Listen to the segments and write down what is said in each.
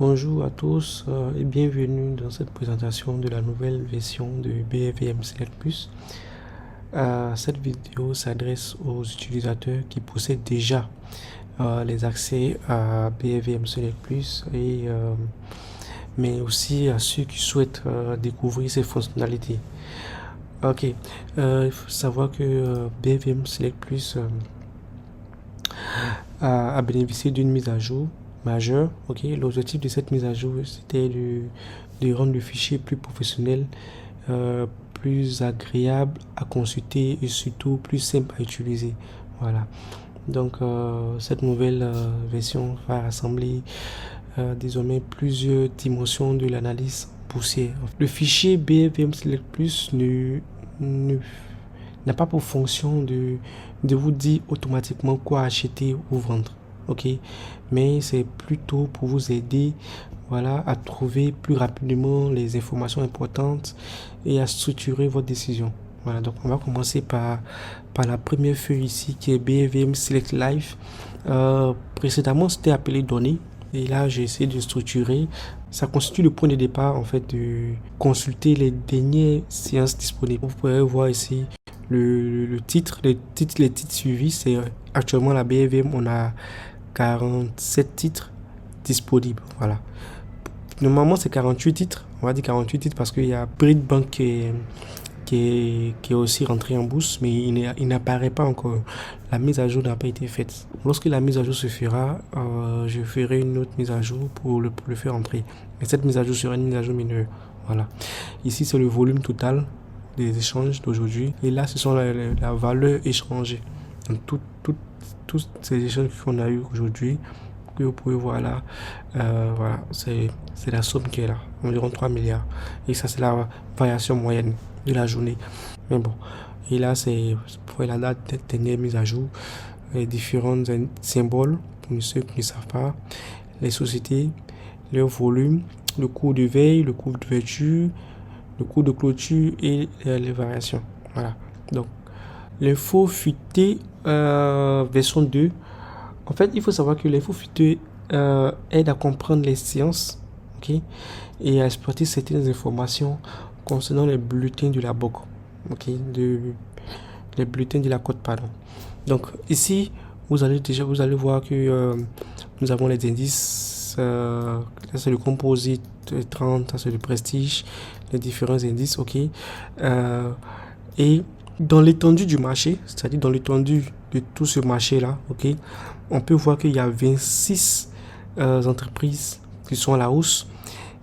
Bonjour à tous et bienvenue dans cette présentation de la nouvelle version de BFVM Select Plus. Cette vidéo s'adresse aux utilisateurs qui possèdent déjà les accès à BFVM Select Plus mais aussi à ceux qui souhaitent découvrir ces fonctionnalités. Ok, il faut savoir que BFVM Select Plus a bénéficié d'une mise à jour majeure. Ok, l'objectif de cette mise à jour, c'était de rendre le fichier plus professionnel, plus agréable à consulter et surtout plus simple à utiliser. Voilà. Donc cette nouvelle version va rassembler désormais plusieurs dimensions de l'analyse poussée. Le fichier BFVM Select Plus n'a pas pour fonction de vous dire automatiquement quoi acheter ou vendre. Ok, mais c'est plutôt pour vous aider, voilà, à trouver plus rapidement les informations importantes et à structurer votre décision. Voilà, donc on va commencer par la première feuille ici qui est BFVM Select Live. Précédemment c'était appelé données et là j'ai essayé de structurer. Ça constitue le point de départ en fait de consulter les dernières séances disponibles. Vous pouvez voir ici le titre, les titres suivis. C'est actuellement la BFVM, on a 47 titres disponibles. Voilà. Normalement, c'est 48 titres. On va dire 48 titres parce qu'il y a Bridbank qui est aussi rentré en bourse, mais il n'apparaît pas encore. La mise à jour n'a pas été faite. Lorsque la mise à jour se fera, je ferai une autre mise à jour pour le faire entrer. Mais cette mise à jour sera une mise à jour mineure. Voilà. Ici, c'est le volume total des échanges d'aujourd'hui. Et là, ce sont la valeur échangée. Donc, tous ces échanges qu'on a eu aujourd'hui, que vous pouvez voir là, voilà, c'est la somme qui est là, environ 3 milliards. Et ça, c'est la variation moyenne de la journée. Mais bon, et là, c'est pour la date de dernière mise à jour, les différents symboles, pour ceux qui ne savent pas, les sociétés, leur volume, le cours de veille, le cours d'ouverture, le cours de clôture et les variations. Voilà. Donc, l'info fuité version 2. En fait, il faut savoir que l'info fuité aide à comprendre les séances, ok, et à exploiter certaines informations concernant les bulletins de la BOC, ok, les bulletins de la côte, pardon. Donc ici, vous allez voir que nous avons les indices. Là, c'est le composite 30, ça c'est le prestige, les différents indices, ok. Et dans l'étendue du marché, c'est-à-dire dans l'étendue de tout ce marché-là, ok, on peut voir qu'il y a 26 entreprises qui sont à la hausse,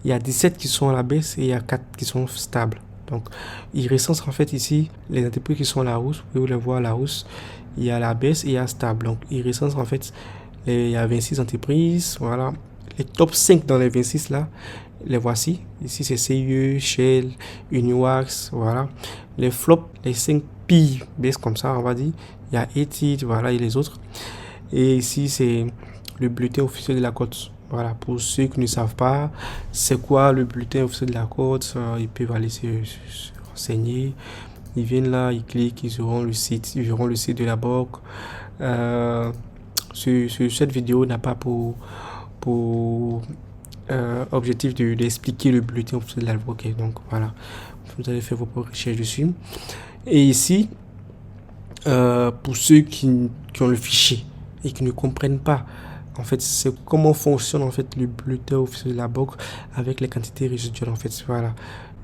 il y a 17 qui sont à la baisse et il y a 4 qui sont stables. Donc, il recense en fait ici les entreprises qui sont à la hausse, vous pouvez les voir à la hausse, il y a la baisse et il y a stable. Donc, il recense en fait, il y a 26 entreprises, voilà. Les top 5 dans les 26 là, les voici. Ici, c'est CIE, Shell, Uniwax, voilà. Les flops, les 5 pires baissent comme ça, on va dire. Il y a ETIT, voilà, et les autres. Et ici, c'est le bulletin officiel de la côte. Voilà, pour ceux qui ne savent pas, c'est quoi le bulletin officiel de la côte, ils peuvent aller se renseigner. Ils viennent là, ils cliquent, ils verront le site de la BOC. Cette vidéo n'a pas pour objectif d'expliquer le bulletin officiel de la BOC. Donc voilà, vous allez faire vos recherches dessus. Et ici, pour ceux qui ont le fichier et qui ne comprennent pas, en fait, c'est comment fonctionne en fait le bulletin officiel de la BOC avec les quantités résiduelles. En fait, voilà.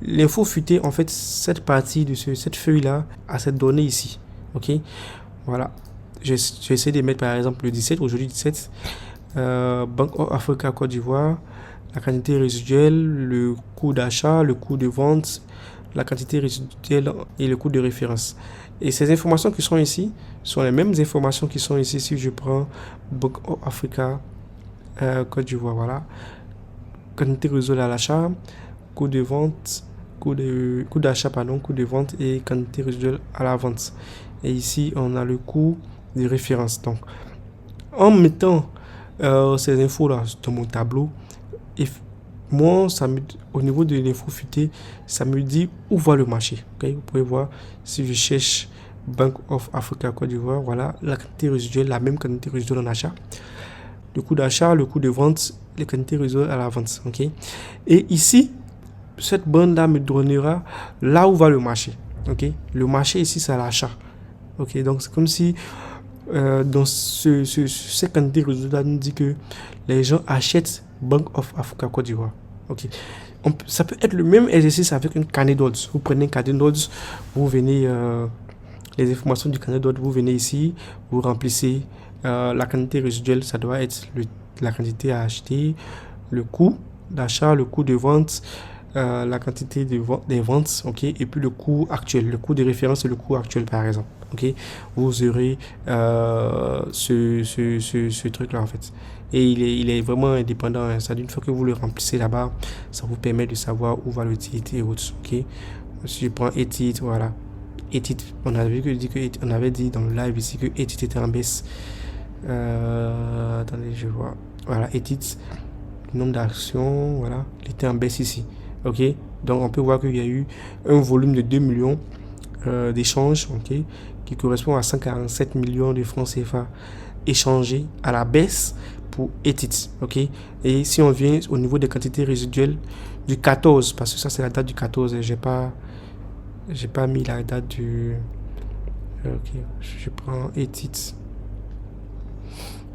L'info futée, en fait, cette partie de cette feuille là a cette donnée ici. Ok, voilà. Je vais essayer de mettre par exemple le 17, aujourd'hui 17, Banque of Africa Côte d'Ivoire, la quantité résiduelle, le coût d'achat, le coût de vente, la quantité résiduelle et le coût de référence. Et ces informations qui sont ici sont les mêmes informations qui sont ici si je prends Banque of Africa Côte d'Ivoire. Voilà. Quantité résiduelle à l'achat, coût de vente, coût d'achat, pardon, coût de vente et quantité résiduelle à la vente. Et ici, on a le coût de référence. Donc, en mettant ces infos-là dans mon tableau, et moi, au niveau de l'info futée, ça me dit où va le marché. Okay? Vous pouvez voir, si je cherche Bank of Africa Côte d'Ivoire, voilà, la quantité résiduelle, la même quantité résiduelle en achat. le coût d'achat, le coût de vente, les quantités résiduelles à la vente. Ok. Et ici, cette bande-là me donnera là où va le marché. Ok. Le marché ici, c'est à l'achat. Ok. Donc, c'est comme si dans cette quantité résultat nous dit que les gens achètent Bank of Africa Côte d'Ivoire. Ok. Ça peut être le même exercice avec une carnet d'ordre. Vous prenez une carnet d'ordre, vous venez les informations du carnet d'ordre, vous venez ici, vous remplissez la quantité résiduelle, ça doit être la quantité à acheter, le coût d'achat, le coût de vente, la quantité des ventes, ok, et puis le coût actuel, le coût de référence et le coût actuel par exemple. Ok, vous aurez ce truc là en fait, et il est vraiment indépendant, hein. Ça, d'une fois que vous le remplissez là-bas, ça vous permet de savoir où va le titre et autres. Ok, si je prends titre, voilà, titre, on avait dit dans le live ici que titre était en baisse. Attendez, je vois, voilà, titre, le nombre d'actions, voilà, il était en baisse ici. Ok, donc on peut voir qu'il y a eu un volume de 2 millions d'échanges, ok, qui correspond à 147 millions de francs CFA échangés à la baisse pour ETIT. Ok, et si on vient au niveau des quantités résiduelles du 14, parce que ça c'est la date du 14, et j'ai pas mis la date du. Ok, je prends ETIT.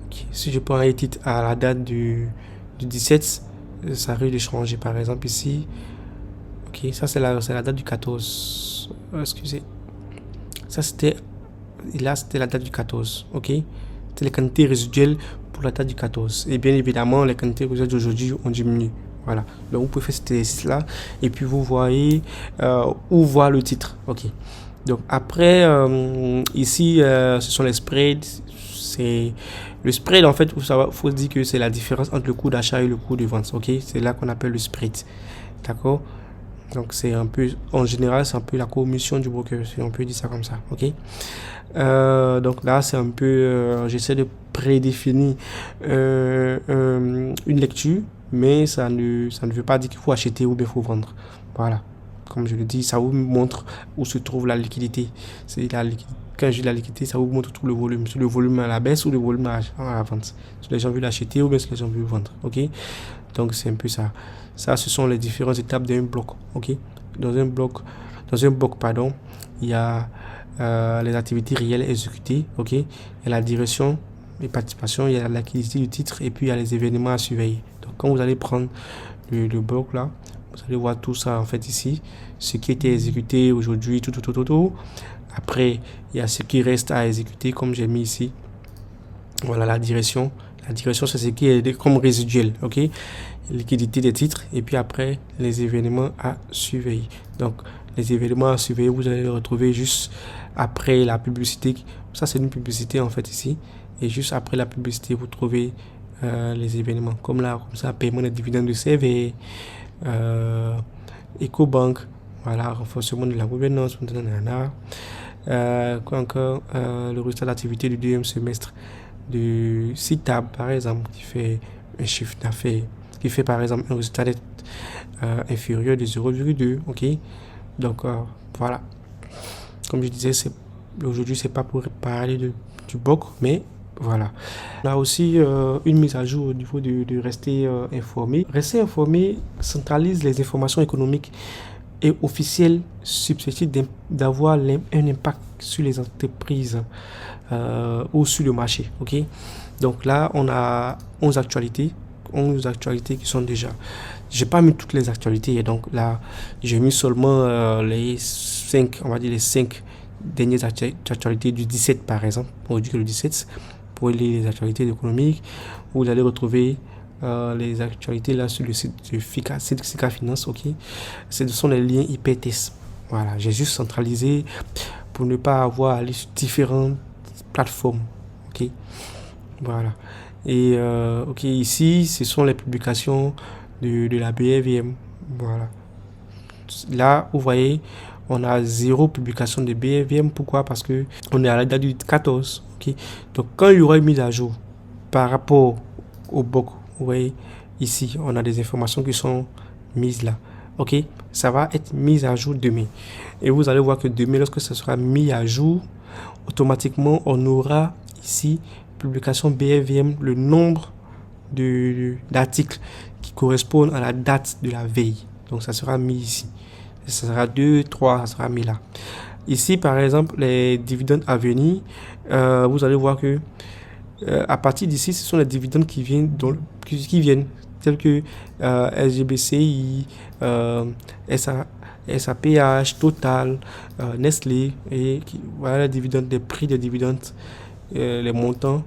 Okay. Si je prends ETIT à la date du 17, ça risque de changer. Par exemple ici, ok, ça c'est la date du 14. Excusez. Ça c'était la date du 14. Ok, c'était les quantités résiduelles pour la date du 14. Et bien évidemment, les quantités résiduelles d'aujourd'hui ont diminué. Voilà. Donc vous pouvez faire cet exercice là et puis vous voyez où voit le titre. Ok. Donc après ici ce sont les spreads. C'est le spread en fait. Faut dire que c'est la différence entre le coût d'achat et le coût de vente. Ok. C'est là qu'on appelle le spread. D'accord. Donc c'est un peu, en général, c'est un peu la commission du broker, si on peut dire ça comme ça, ok. Donc là, c'est un peu, j'essaie de prédéfinir une lecture, mais ça ne veut pas dire qu'il faut acheter ou bien il faut vendre. Voilà, comme je le dis, ça vous montre où se trouve la liquidité. C'est la liquidité. Quand je dis la liquidité, ça vous montre tout le volume. Si le volume à la baisse ou le volume à la vente. Si les gens veulent acheter ou bien si les gens veulent vendre, ok. Donc c'est un peu ça. Ça, ce sont les différentes étapes d'un bloc. Ok. Dans un bloc, pardon, il y a les activités réelles exécutées. Ok. Il y a la direction, les participations, il y a la liquidité du titre et puis il y a les événements à surveiller. Donc quand vous allez prendre le bloc là, vous allez voir tout ça en fait ici. Ce qui était exécuté aujourd'hui, tout. Après, il y a ce qui reste à exécuter comme j'ai mis ici. Voilà la direction. La direction, c'est ce qui est comme résiduel, ok. Liquidité des titres et puis après les événements à surveiller. Donc les événements à surveiller, vous allez les retrouver juste après la publicité. Ça c'est une publicité en fait ici. Et juste après la publicité, vous trouvez les événements comme là, comme ça, paiement des dividendes de CV, EcoBank, voilà, renforcement de la gouvernance, quoi encore, le résultat d'activité du deuxième semestre de CITAB par exemple, qui fait un chiffre d'affaires, qui fait par exemple un résultat net inférieur de 0,2. ok. Donc voilà, comme je disais, aujourd'hui c'est pas pour parler du BOC, mais voilà. Là aussi une mise à jour au niveau de rester informé. Rester informé centralise les informations économiques et officielles susceptibles d'avoir un impact sur les entreprises ou sur le marché. Ok. Donc là on a 11 actualités qui sont déjà. J'ai pas mis toutes les actualités et donc là j'ai mis seulement les 5, on va dire les 5 dernières actualités du 17 par exemple. Aujourd'hui le 17 pour les actualités économiques. Vous allez retrouver les actualités là sur le site de Sika Finance. Ok. Ce sont les liens hypertextes. Voilà, j'ai juste centralisé pour ne pas avoir à aller sur différentes plateformes. Ok. Voilà. Et ok, ici ce sont les publications de la BFVM. Voilà. Là vous voyez on a 0 publication de BFVM. Pourquoi? Parce que on est à la date du 14. Ok. Donc quand il y aura une mise à jour par rapport au BOC, vous voyez ici on a des informations qui sont mises là. Ok. Ça va être mis à jour demain. Et vous allez voir que demain, lorsque ça sera mis à jour, automatiquement on aura ici publication BFVM, le nombre d'articles qui correspondent à la date de la veille. Donc ça sera mis ici. Ça sera 2, 3, ça sera mis là. Ici, par exemple, les dividendes à venir, vous allez voir que à partir d'ici, ce sont les dividendes qui viennent, tels que SGBCI, SAPH, Total, Nestlé, et voilà les dividendes, les prix des dividendes, les montants,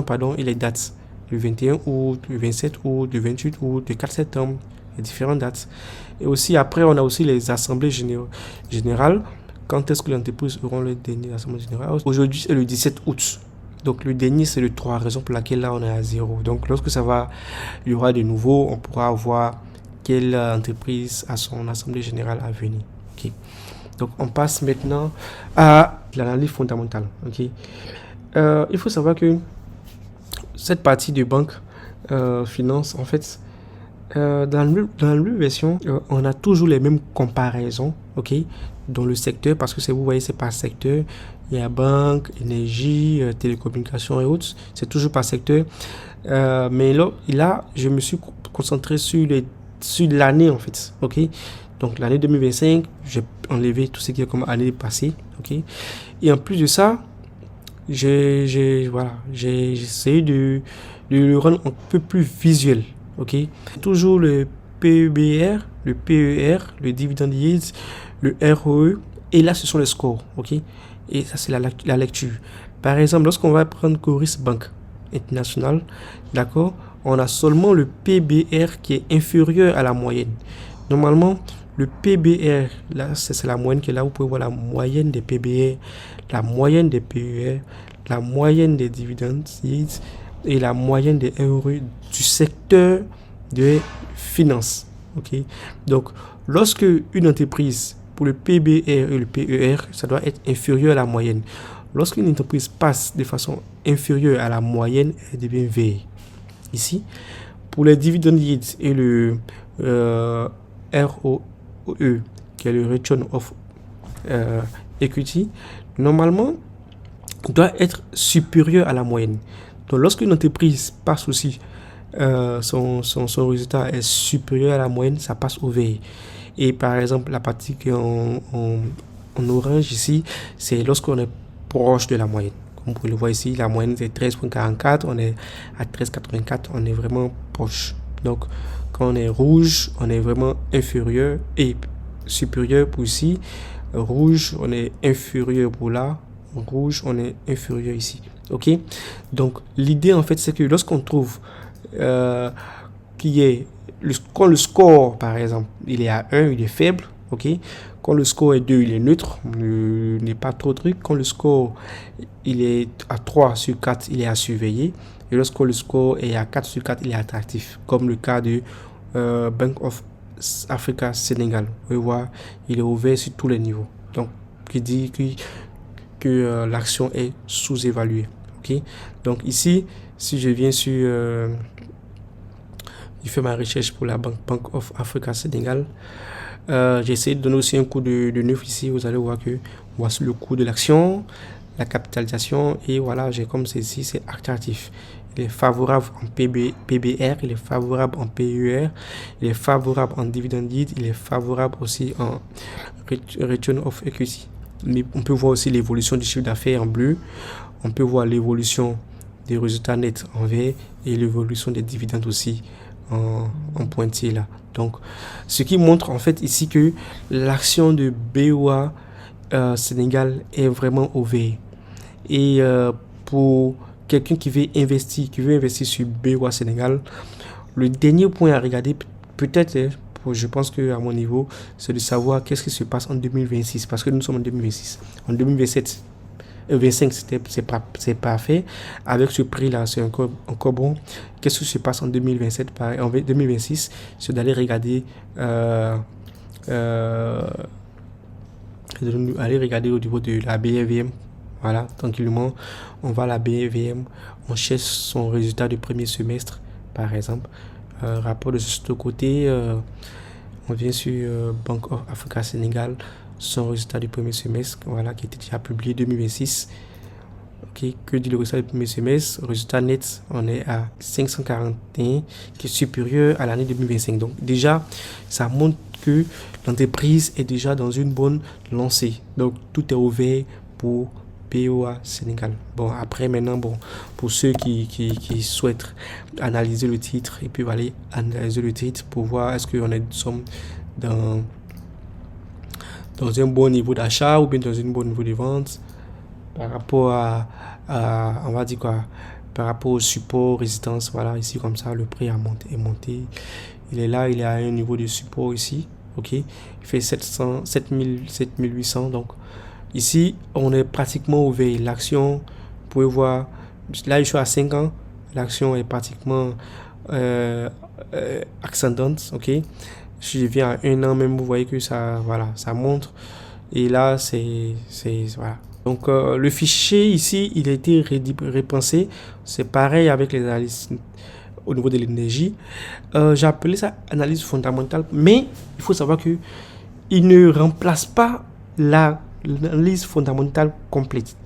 pardon, et les dates. Le 21 août, le 27 août, le 28 août, le 4 septembre, les différentes dates. Et aussi, après, on a aussi les assemblées générales. Quand est-ce que l'entreprise aura le dernier assemblée générale? Aujourd'hui, c'est le 17 août. Donc, le dernier, c'est le 3, raison pour laquelle là, on est à 0. Donc, lorsque il y aura de nouveau, on pourra voir quelle entreprise a son assemblée générale à venir. Okay. Donc, on passe maintenant à l'analyse fondamentale. Okay. Il faut savoir que cette partie de banque finance, en fait, dans la nouvelle version, on a toujours les mêmes comparaisons, ok, dans le secteur, parce que vous voyez, c'est par secteur. Il y a banque, énergie, télécommunications et autres. C'est toujours par secteur. Mais là, je me suis concentré sur l'année, en fait, ok. Donc, l'année 2025, j'ai enlevé tout ce qui est comme année passée, ok. Et en plus de ça, j'ai essayé de le rendre un peu plus visuel. Ok, toujours le PEBR, le PER, le dividend yield, le ROE, et là ce sont les scores. Ok, et ça c'est la lecture. Par exemple, lorsqu'on va prendre Coris Bank International, d'accord, on a seulement le PBR qui est inférieur à la moyenne. Normalement, le PBR, là c'est la moyenne qui est là. Vous pouvez voir la moyenne des PBR, la moyenne des PER, la moyenne des dividendes yields et la moyenne des ROE du secteur des finances. Ok, donc lorsque une entreprise, pour le PBR et le PER, ça doit être inférieur à la moyenne. Lorsqu'une entreprise passe de façon inférieure à la moyenne, elle devient V. Ici, pour les dividend yields et le ROE, qui est le Return of Equity, normalement, doit être supérieur à la moyenne. Donc, lorsqu'une entreprise passe aussi, son résultat est supérieur à la moyenne, ça passe au VI. Et par exemple, la partie qui est en orange ici, c'est lorsqu'on est proche de la moyenne. Comme vous pouvez le voir ici, la moyenne c'est 13,44, on est à 13,84, on est vraiment proche. Donc, quand on est rouge, on est vraiment inférieur et supérieur pour ici. Rouge, on est inférieur pour là. Rouge, on est inférieur ici. Ok, donc l'idée en fait c'est que lorsqu'on trouve quand le score par exemple il est à 1, il est faible, ok, quand le score est 2, il est neutre, il n'est pas trop truc, quand le score il est à 3 sur 4, il est à surveiller, et lorsque le score est à 4 sur 4, il est attractif, comme le cas de Bank of Africa Sénégal. Vous pouvez voir, il est ouvert sur tous les niveaux, donc qui dit que l'action est sous-évaluée. Okay. Donc ici, si je viens sur je fais ma recherche pour la Bank of Africa Sénégal, j'ai essayé de donner aussi un coup de neuf ici. Vous allez voir que voici le coût de l'action, la capitalisation, et voilà, j'ai comme ceci, c'est attractif. Il est favorable en PBR, il est favorable en PER, il est favorable en dividend yield, il est favorable aussi en return of equity. Mais on peut voir aussi l'évolution du chiffre d'affaires en bleu. On peut voir l'évolution des résultats nets en vert et l'évolution des dividendes aussi en pointillé là. Donc, ce qui montre en fait ici que l'action de BOA Sénégal est vraiment au vert. Et pour quelqu'un qui veut investir sur BOA Sénégal, le dernier point à regarder peut-être, je pense qu'à mon niveau, c'est de savoir qu'est-ce qui se passe en 2026, parce que nous sommes en 2026. En 2027, 25, c'est parfait. Avec ce prix-là, c'est encore bon. Qu'est-ce qui se passe en 2027, en 2026, c'est d'aller regarder au niveau de la BRVM. Voilà, tranquillement, on va à la BRVM, on cherche son résultat du premier semestre, par exemple. Rapport de ce côté, on vient sur Bank of Africa Sénégal, son résultat du premier semestre, voilà, qui était déjà publié 2026. Ok, que dit le résultat du premier semestre? Résultat net, on est à 541, qui est supérieur à l'année 2025. Donc déjà, ça montre que l'entreprise est déjà dans une bonne lancée. Donc tout est ouvert pour POA Sénégal. Bon, après maintenant, bon, pour ceux qui souhaitent analyser le titre, et puis aller analyser le titre pour voir est-ce qu'on est sommes dans un bon niveau d'achat ou bien dans un bon niveau de vente par rapport on va dire quoi, par rapport au support, résistance. Voilà, ici comme ça, le prix est monté. Il est là, il est à un niveau de support ici. Ok, il fait 700, 7000, 7800. Donc ici, on est pratiquement ouvert. L'action, vous pouvez voir, là je suis à 5 ans, l'action est pratiquement ascendante. Ok, si je viens à 1 an même, vous voyez que ça, voilà, ça montre. Et là, c'est voilà. Donc le fichier ici, il a été repensé. C'est pareil avec les analyses au niveau de l'énergie. J'ai appelé ça analyse fondamentale, mais il faut savoir que il ne remplace pas l'analyse fondamentale complète.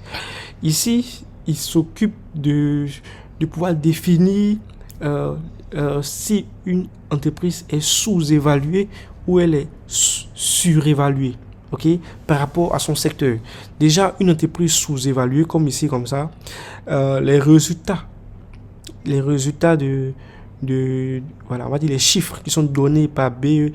Ici, il s'occupe de pouvoir définir si une entreprise est sous-évaluée ou elle est surévaluée. Ok, par rapport à son secteur. Déjà, une entreprise sous-évaluée, comme ici, comme ça, les résultats voilà, on va dire les chiffres qui sont donnés par BE,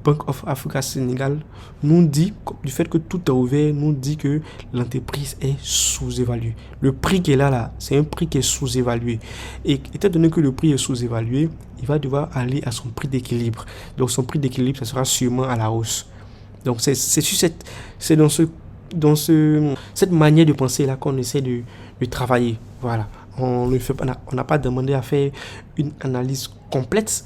Bank of Africa Sénégal, nous dit, du fait que tout est ouvert, nous dit que l'entreprise est sous-évaluée. Le prix qui est là, c'est un prix qui est sous-évalué. Et étant donné que le prix est sous-évalué, il va devoir aller à son prix d'équilibre. Donc son prix d'équilibre, ça sera sûrement à la hausse. Donc c'est dans cette manière de penser là qu'on essaie de travailler. Voilà. On n'a pas demandé à faire une analyse complète,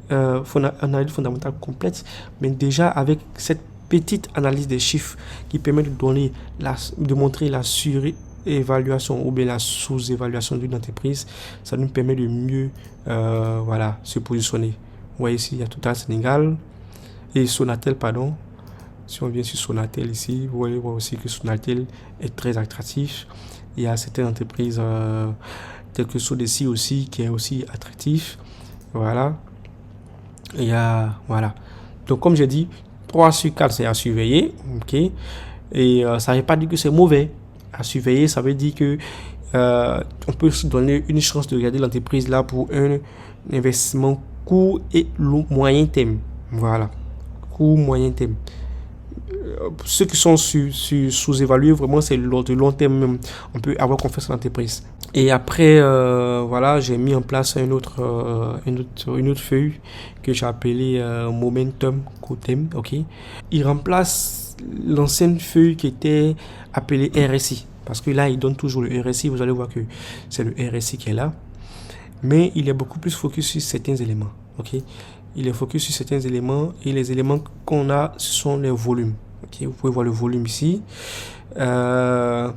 analyse fondamentale complète, mais déjà avec cette petite analyse des chiffres qui permet de montrer la surévaluation ou bien la sous-évaluation d'une entreprise, ça nous permet de mieux voilà, se positionner. Vous voyez ici, il y a Total Sénégal et Sonatel, pardon. Si on vient sur Sonatel ici, vous voyez voir aussi que Sonatel est très attractif. Il y a certaines entreprises telles que Sodeci aussi qui est aussi attractif. Voilà. Il y a, voilà. Donc comme j'ai dit, 3 sur 4 c'est à surveiller. Ok. Et ça ne veut pas dire que c'est mauvais. À surveiller, ça veut dire que on peut se donner une chance de regarder l'entreprise là pour un investissement court et moyen terme. Voilà. Court, moyen terme. Ceux qui sont sous-évalués, vraiment, c'est de long terme même. On peut avoir confiance en l'entreprise. Et après, voilà, j'ai mis en place une autre feuille que j'ai appelée Momentum Cotem. Ok. Il remplace l'ancienne feuille qui était appelée RSI. Parce que là, il donne toujours le RSI. Vous allez voir que c'est le RSI qui est là. Mais il est beaucoup plus focus sur certains éléments. Ok. Il est focus sur certains éléments. Et les éléments qu'on a, ce sont les volumes. Okay, vous pouvez voir le volume ici. Ça,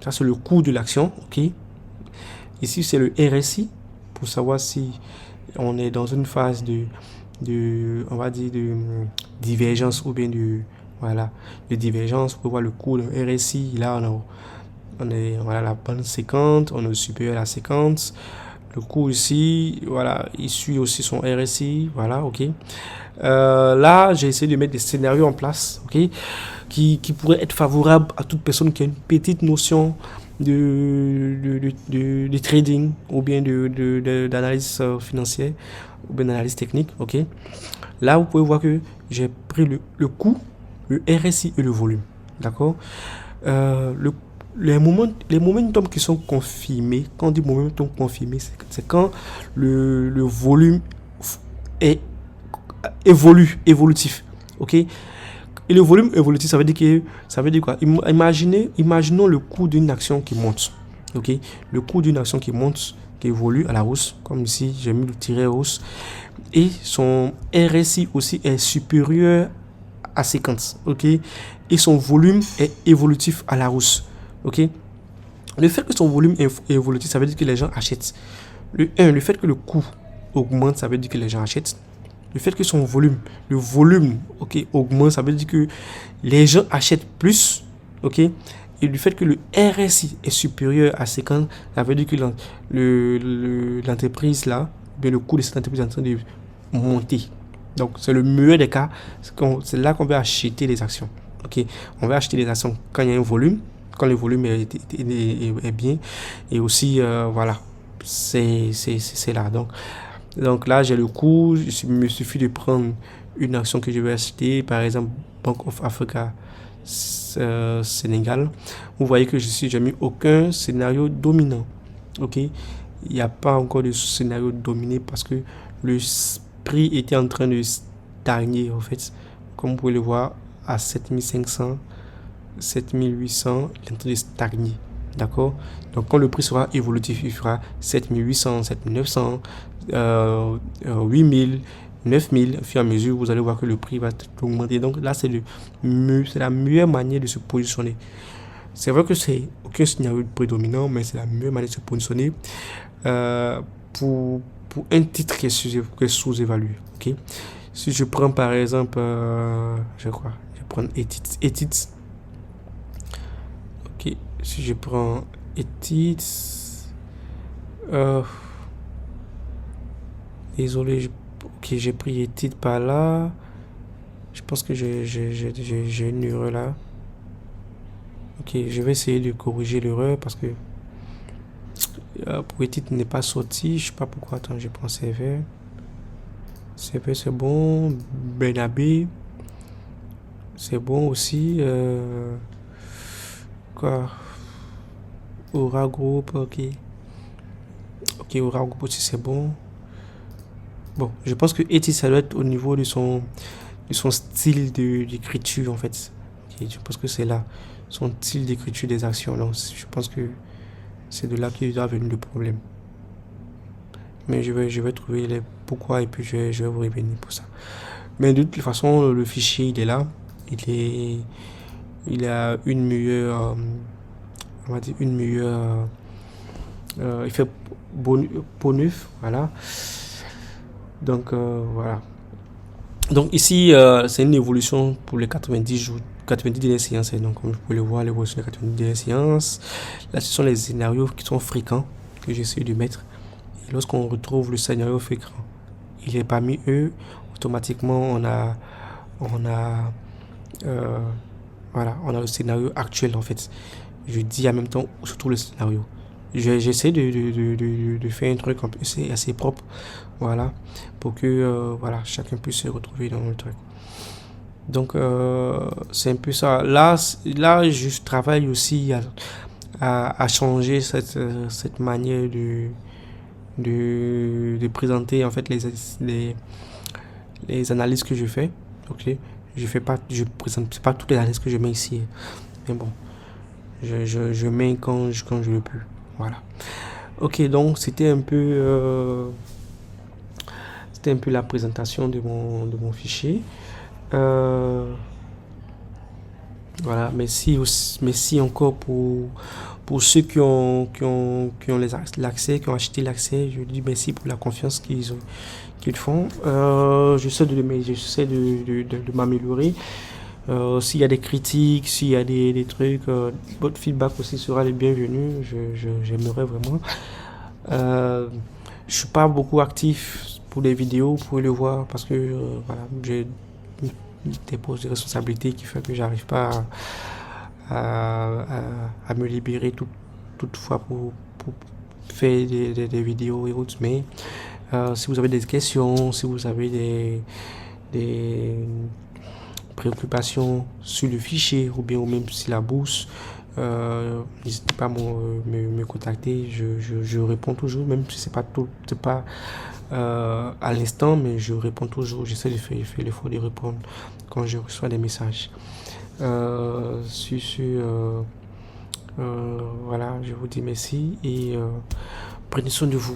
c'est le coût de l'action. Okay. Ici, c'est le RSI pour savoir si on est dans une phase on va dire, de divergence ou bien de divergence. Vous pouvez voir le coût de RSI. Là, on est voilà, la bande 50, on est supérieur à la 50. Le coût ici, voilà, il suit aussi son RSI. Voilà, ok. Là, j'ai essayé de mettre des scénarios en place, ok, qui pourraient être favorables à toute personne qui a une petite notion de trading ou bien d'analyse financière ou bien d'analyse technique, ok. Là, vous pouvez voir que j'ai pris le coût, le RSI et le volume, d'accord. Les momentum qui sont confirmés, quand on dit momentum confirmé, c'est quand le volume est évolutif, ok. Et le volume évolutif, ça veut dire quoi? Imaginons le coût d'une action qui monte, ok. Le coût d'une action qui monte, qui évolue à la hausse, comme ici j'ai mis le tiret hausse, et son RSI aussi est supérieur à 50, ok, et son volume est évolutif à la hausse, ok. Le fait que son volume est évolutif, ça veut dire que les gens achètent. Le fait que le coût augmente, ça veut dire que les gens achètent. Le fait que son volume, ok, augmente, ça veut dire que les gens achètent plus, ok. et du fait que le RSI est supérieur à 50, ça veut dire que l'entreprise là, bien le coût de cette entreprise est en train de monter. Donc c'est le meilleur des cas, c'est là qu'on va acheter les actions. Ok, on va acheter les actions quand il y a un volume, quand le volume est bien, et aussi voilà, c'est là. Donc là j'ai le coût, il me suffit de prendre une action que je vais acheter, par exemple Bank of Africa Sénégal. Vous voyez que j'ai mis aucun scénario dominant. Ok, il n'y a pas encore de scénario dominé parce que le prix était en train de stagner en fait, comme vous pouvez le voir à 7500, 7800, il est en train de stagner. D'accord, donc quand le prix sera évolutif, il fera 7800, 7900, 8000, 9000. Au fur et à mesure, vous allez voir que le prix va augmenter. Donc là, c'est la meilleure manière de se positionner. C'est vrai que c'est aucun scénario prédominant, mais c'est la meilleure manière de se positionner pour un titre qui est sous-évalué. Okay? Si je prends par exemple, je vais prendre ETITS. Ok, si je prends ETITS, désolé, ok, j'ai pris ETITS par là. Je pense que j'ai une erreur là. Ok, je vais essayer de corriger l'erreur parce que pour ETITS n'est pas sorti. Je sais pas pourquoi. Attends, je prends CV. CV c'est bon. Benabé c'est bon aussi. Quoi? Aura Group, ok. Ok, Aura Group aussi c'est bon. Bon, je pense que ETITS ça doit être au niveau de son style d'écriture en fait. Okay, je pense que c'est là. Son style d'écriture des actions. Donc, je pense que c'est de là qu'il doit venir le problème. Mais je vais trouver les pourquoi et puis je vais vous revenir pour ça. Mais de toute façon, le fichier il est là. Il a une meilleure, on va dire une meilleure, il fait peau neuf, voilà. Donc voilà. Donc ici, c'est une évolution pour les 90 jours, 90 dernières séances. Donc comme vous pouvez le voir, l'évolution des 90 dernières séances. Là, ce sont les scénarios qui sont fréquents que j'essaie de mettre. Et lorsqu'on retrouve le scénario fréquent, il est parmi eux. Automatiquement, on a voilà, on a le scénario actuel en fait. Je dis en même temps où se trouve le scénario. J'essaie de faire un truc assez propre, voilà, pour que voilà, chacun puisse se retrouver dans le truc. Donc c'est un peu ça. Là, je travaille aussi à changer cette manière de présenter en fait les analyses que je fais. Ok, je présente pas toutes les analyses que je mets ici, mais bon, je mets quand je le peux. Voilà. Ok, donc c'était un peu la présentation de mon fichier. Voilà, merci encore pour ceux qui ont l'accès, qui ont acheté l'accès. Je dis merci pour la confiance qu'ils font. J'essaie de m'améliorer. S'il y a des critiques, s'il y a des trucs, votre feedback aussi sera le bienvenu. J'aimerais vraiment. Je suis pas beaucoup actif pour les vidéos, vous pouvez le voir, parce que voilà, j'ai des postes de responsabilité qui fait que j'arrive pas à me libérer toutefois pour faire des vidéos et autres. Mais si vous avez des questions, si vous avez des préoccupations sur le fichier ou même sur la bourse, n'hésitez pas à me contacter. Je réponds toujours, même si c'est pas à l'instant, mais je réponds toujours. J'essaie de faire l'effort de répondre quand je reçois des messages. Voilà, je vous dis merci et prenez soin de vous.